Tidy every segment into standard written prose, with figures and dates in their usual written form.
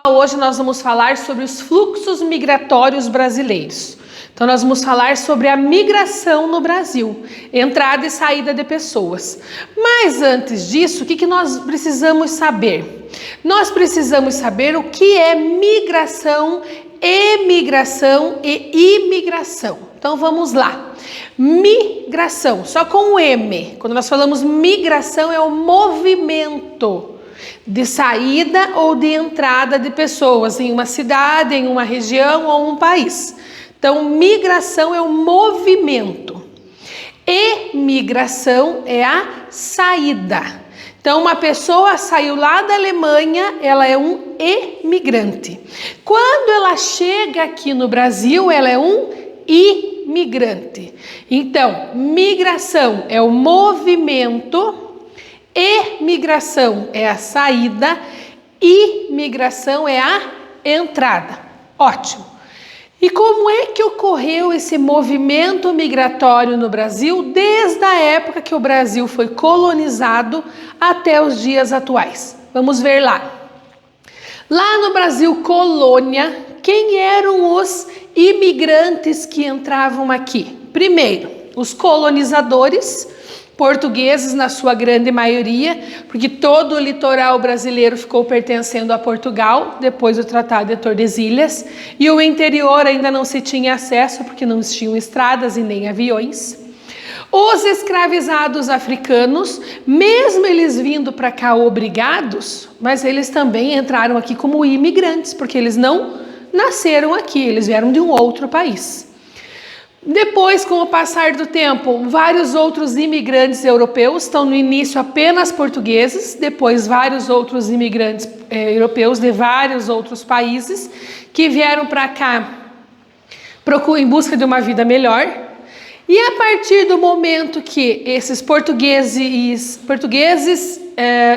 Hoje nós vamos falar sobre os fluxos migratórios brasileiros. Então nós vamos falar sobre a migração no Brasil, entrada e saída de pessoas. Mas antes disso, o que nós precisamos saber? Nós precisamos saber o que é migração, emigração e imigração. Então vamos lá. Migração, só com o M. Quando nós falamos migração, é o movimento de saída ou de entrada de pessoas em uma cidade, em uma região ou um país. Então, migração é o movimento. Emigração é a saída. Então, uma pessoa saiu lá da Alemanha, ela é um emigrante. Quando ela chega aqui no Brasil, ela é um imigrante. Então, migração é o movimento, emigração é a saída, imigração é a entrada. Ótimo. E como é que ocorreu esse movimento migratório no Brasil desde a época que o Brasil foi colonizado até os dias atuais? Vamos ver lá. Lá no Brasil colônia, quem eram os imigrantes que entravam aqui? Primeiro, os colonizadores portugueses, na sua grande maioria, porque todo o litoral brasileiro ficou pertencendo a Portugal, depois do Tratado de Tordesilhas, e o interior ainda não se tinha acesso, porque não existiam estradas e nem aviões. Os escravizados africanos, mesmo eles vindo para cá obrigados, mas eles também entraram aqui como imigrantes, porque eles não nasceram aqui, eles vieram de um outro país. Depois, com o passar do tempo, vários outros imigrantes europeus, estão no início apenas portugueses, depois vários outros imigrantes europeus de vários outros países que vieram para cá em busca de uma vida melhor. E a partir do momento que esses portugueses,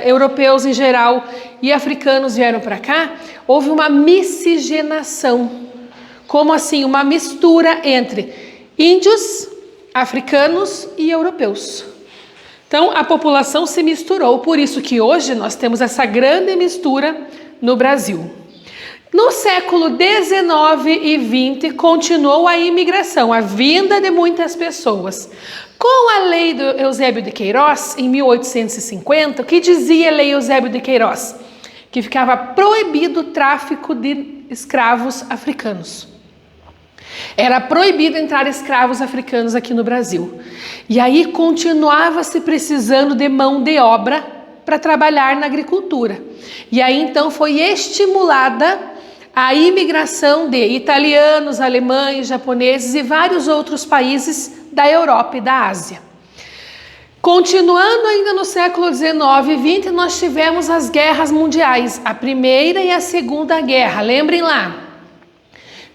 europeus em geral e africanos vieram para cá, houve uma miscigenação. Como assim? Uma mistura entre índios, africanos e europeus. Então, a população se misturou, por isso que hoje nós temos essa grande mistura no Brasil. No século XIX e XX, continuou a imigração, a vinda de muitas pessoas. Com a lei do Eusébio de Queiroz, em 1850, o que dizia a lei Eusébio de Queiroz? Que ficava proibido o tráfico de escravos africanos. Era proibido entrar escravos africanos aqui no Brasil. E aí continuava-se precisando de mão de obra para trabalhar na agricultura. E aí então foi estimulada a imigração de italianos, alemães, japoneses e vários outros países da Europa e da Ásia. Continuando ainda no século XIX e XX, nós tivemos as guerras mundiais, a Primeira e a Segunda Guerra. Lembrem lá.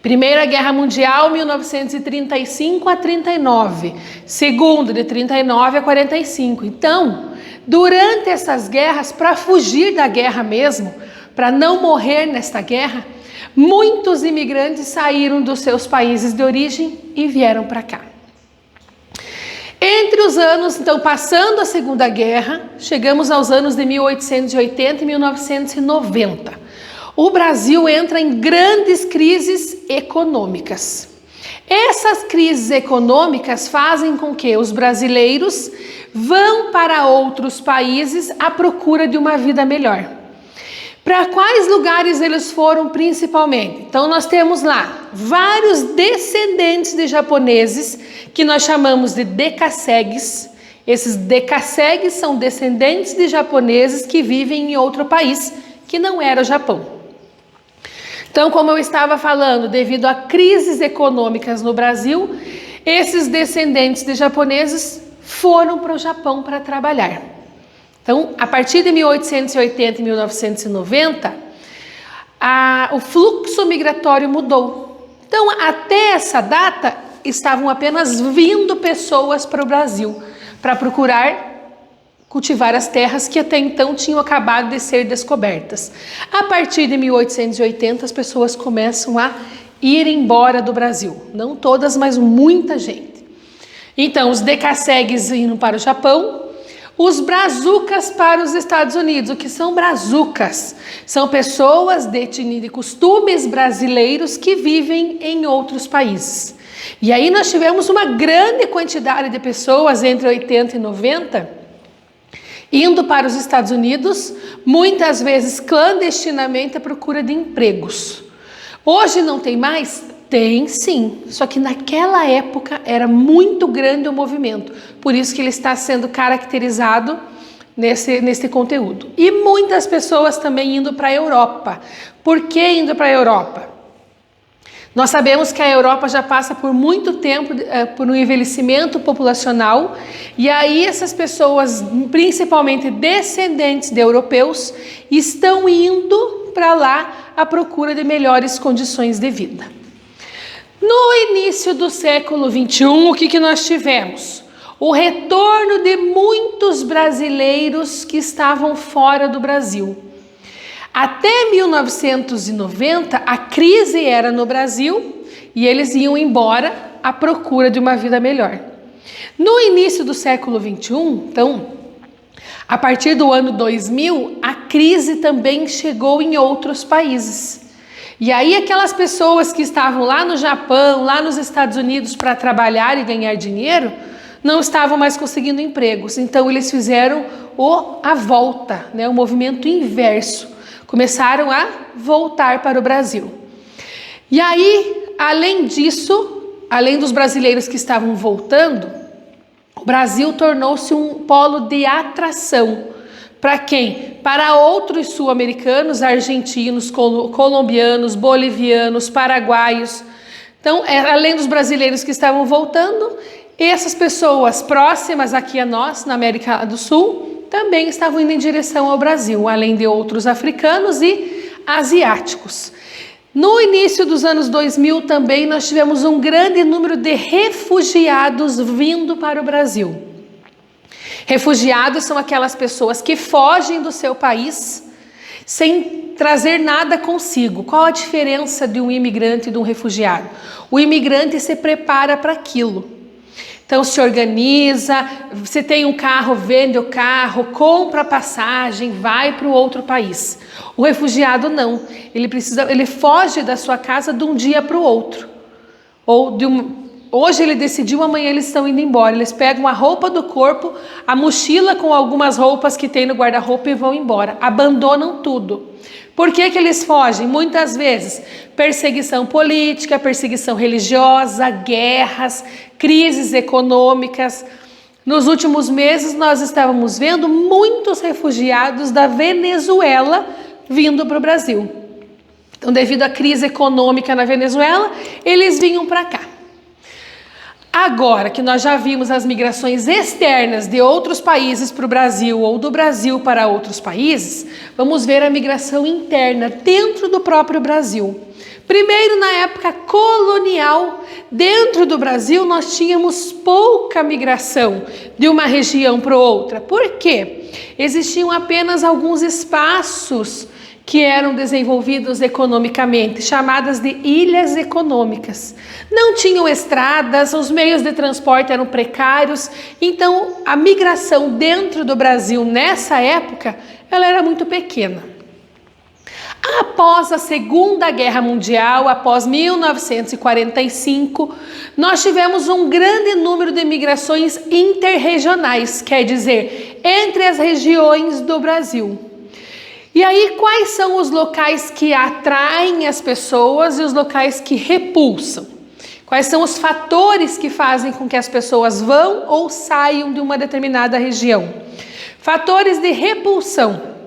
Primeira Guerra Mundial, 1935 a 39. Segunda, de 39 a 45. Então, durante essas guerras, para fugir da guerra mesmo, para não morrer nesta guerra, muitos imigrantes saíram dos seus países de origem e vieram para cá. Entre os anos, então, passando a Segunda Guerra, chegamos aos anos de 1880 e 1990. O Brasil entra em grandes crises econômicas. Essas crises econômicas fazem com que os brasileiros vão para outros países à procura de uma vida melhor. Para quais lugares eles foram principalmente? Então nós temos lá vários descendentes de japoneses que nós chamamos de decassegues. Esses decassegues são descendentes de japoneses que vivem em outro país que não era o Japão. Então, como eu estava falando, devido a crises econômicas no Brasil, esses descendentes de japoneses foram para o Japão para trabalhar. Então, a partir de 1880 e 1990, o fluxo migratório mudou. Então, até essa data, estavam apenas vindo pessoas para o Brasil para procurar cultivar as terras que até então tinham acabado de ser descobertas. A partir de 1880, as pessoas começam a ir embora do Brasil. Não todas, mas muita gente. Então, os decassegues indo para o Japão, os brazucas para os Estados Unidos. O que são brazucas? São pessoas de etnia e costumes brasileiros que vivem em outros países. E aí nós tivemos uma grande quantidade de pessoas entre 80 e 90 indo para os Estados Unidos, muitas vezes clandestinamente à procura de empregos. Hoje não tem mais? Tem sim, só que naquela época era muito grande o movimento, por isso que ele está sendo caracterizado nesse conteúdo. E muitas pessoas também indo para a Europa. Por que indo para a Europa? Nós sabemos que a Europa já passa por muito tempo por um envelhecimento populacional, e aí essas pessoas, principalmente descendentes de europeus, estão indo para lá à procura de melhores condições de vida. No início do século XXI, o que nós tivemos? O retorno de muitos brasileiros que estavam fora do Brasil. Até 1990, a crise era no Brasil e eles iam embora à procura de uma vida melhor. No início do século XXI, então, a partir do ano 2000, a crise também chegou em outros países. E aí aquelas pessoas que estavam lá no Japão, lá nos Estados Unidos para trabalhar e ganhar dinheiro, não estavam mais conseguindo empregos. Então eles fizeram a volta, né, o movimento inverso. Começaram a voltar para o Brasil. E aí, além disso, além dos brasileiros que estavam voltando, o Brasil tornou-se um polo de atração. Para quem? Para outros sul-americanos, argentinos, colombianos, bolivianos, paraguaios. Então, além dos brasileiros que estavam voltando, essas pessoas próximas aqui a nós, na América do Sul, também estavam indo em direção ao Brasil, além de outros africanos e asiáticos. No início dos anos 2000 também nós tivemos um grande número de refugiados vindo para o Brasil. Refugiados são aquelas pessoas que fogem do seu país sem trazer nada consigo. Qual a diferença de um imigrante e de um refugiado? O imigrante se prepara para aquilo. Então se organiza, se tem um carro, vende o carro, compra passagem, vai para o outro país. O refugiado não, ele foge da sua casa de um dia para o outro. Hoje ele decidiu, amanhã eles estão indo embora. Eles pegam a roupa do corpo, a mochila com algumas roupas que tem no guarda-roupa e vão embora. Abandonam tudo. Por que eles fogem? Muitas vezes perseguição política, perseguição religiosa, guerras, crises econômicas. Nos últimos meses nós estávamos vendo muitos refugiados da Venezuela vindo para o Brasil. Então, devido à crise econômica na Venezuela, eles vinham para cá. Agora que nós já vimos as migrações externas de outros países para o Brasil ou do Brasil para outros países, vamos ver a migração interna dentro do próprio Brasil. Primeiro, na época colonial, dentro do Brasil nós tínhamos pouca migração de uma região para outra. Por quê? Existiam apenas alguns espaços que eram desenvolvidos economicamente, chamadas de ilhas econômicas. Não tinham estradas, os meios de transporte eram precários, então a migração dentro do Brasil nessa época, ela era muito pequena. Após a Segunda Guerra Mundial, após 1945, nós tivemos um grande número de migrações interregionais, quer dizer, entre as regiões do Brasil. E aí, quais são os locais que atraem as pessoas e os locais que repulsam? Quais são os fatores que fazem com que as pessoas vão ou saiam de uma determinada região? Fatores de repulsão.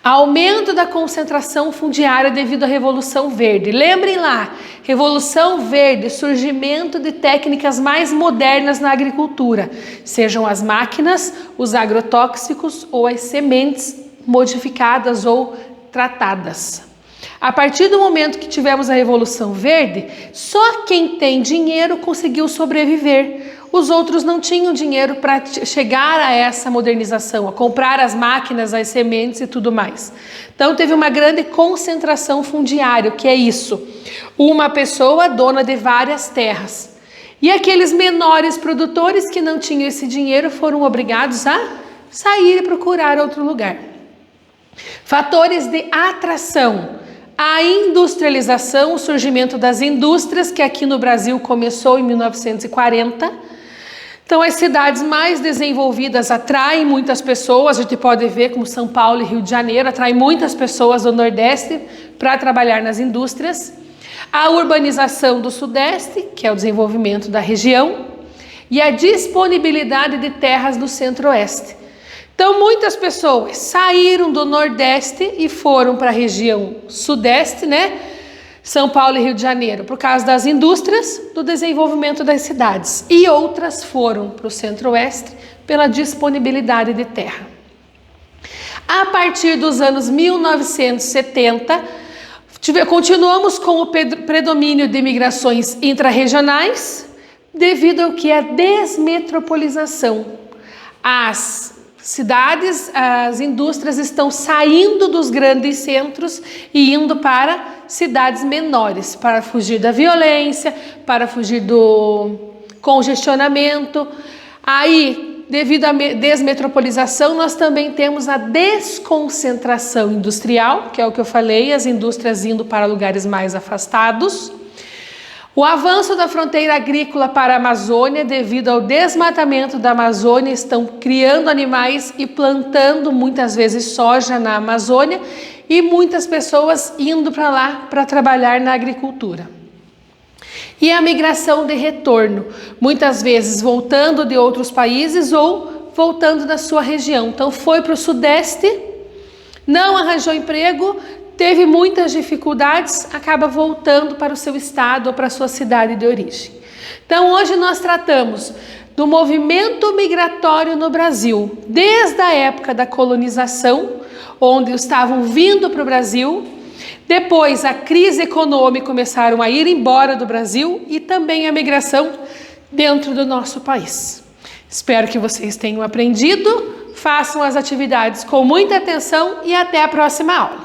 Aumento da concentração fundiária devido à Revolução Verde. Lembrem lá, Revolução Verde, surgimento de técnicas mais modernas na agricultura, sejam as máquinas, os agrotóxicos ou as sementes modificadas ou tratadas. A partir do momento que tivemos a Revolução Verde, só quem tem dinheiro conseguiu sobreviver. Os outros não tinham dinheiro para chegar a essa modernização, a comprar as máquinas, as sementes e tudo mais. Então teve uma grande concentração fundiária, que é isso? Uma pessoa dona de várias terras. E aqueles menores produtores que não tinham esse dinheiro foram obrigados a sair e procurar outro lugar. Fatores de atração: a industrialização, o surgimento das indústrias, que aqui no Brasil começou em 1940. Então, as cidades mais desenvolvidas atraem muitas pessoas, a gente pode ver como São Paulo e Rio de Janeiro, atraem muitas pessoas do Nordeste para trabalhar nas indústrias. A urbanização do Sudeste, que é o desenvolvimento da região, e a disponibilidade de terras do Centro-Oeste. Então, muitas pessoas saíram do Nordeste e foram para a região Sudeste, né? São Paulo e Rio de Janeiro, por causa das indústrias, do desenvolvimento das cidades. E outras foram para o Centro-Oeste pela disponibilidade de terra. A partir dos anos 1970, continuamos com o predomínio de migrações intrarregionais, devido ao que é a desmetropolização. As cidades, as indústrias estão saindo dos grandes centros e indo para cidades menores, para fugir da violência, para fugir do congestionamento. Aí, devido à desmetropolização, nós também temos a desconcentração industrial, que é o que eu falei, as indústrias indo para lugares mais afastados. O avanço da fronteira agrícola para a Amazônia, devido ao desmatamento da Amazônia, estão criando animais e plantando muitas vezes soja na Amazônia e muitas pessoas indo para lá para trabalhar na agricultura. E a migração de retorno, muitas vezes voltando de outros países ou voltando da sua região. Então foi para o Sudeste, não arranjou emprego, teve muitas dificuldades, acaba voltando para o seu estado ou para a sua cidade de origem. Então hoje nós tratamos do movimento migratório no Brasil, desde a época da colonização, onde estavam vindo para o Brasil, depois a crise econômica começaram a ir embora do Brasil e também a migração dentro do nosso país. Espero que vocês tenham aprendido, façam as atividades com muita atenção e até a próxima aula.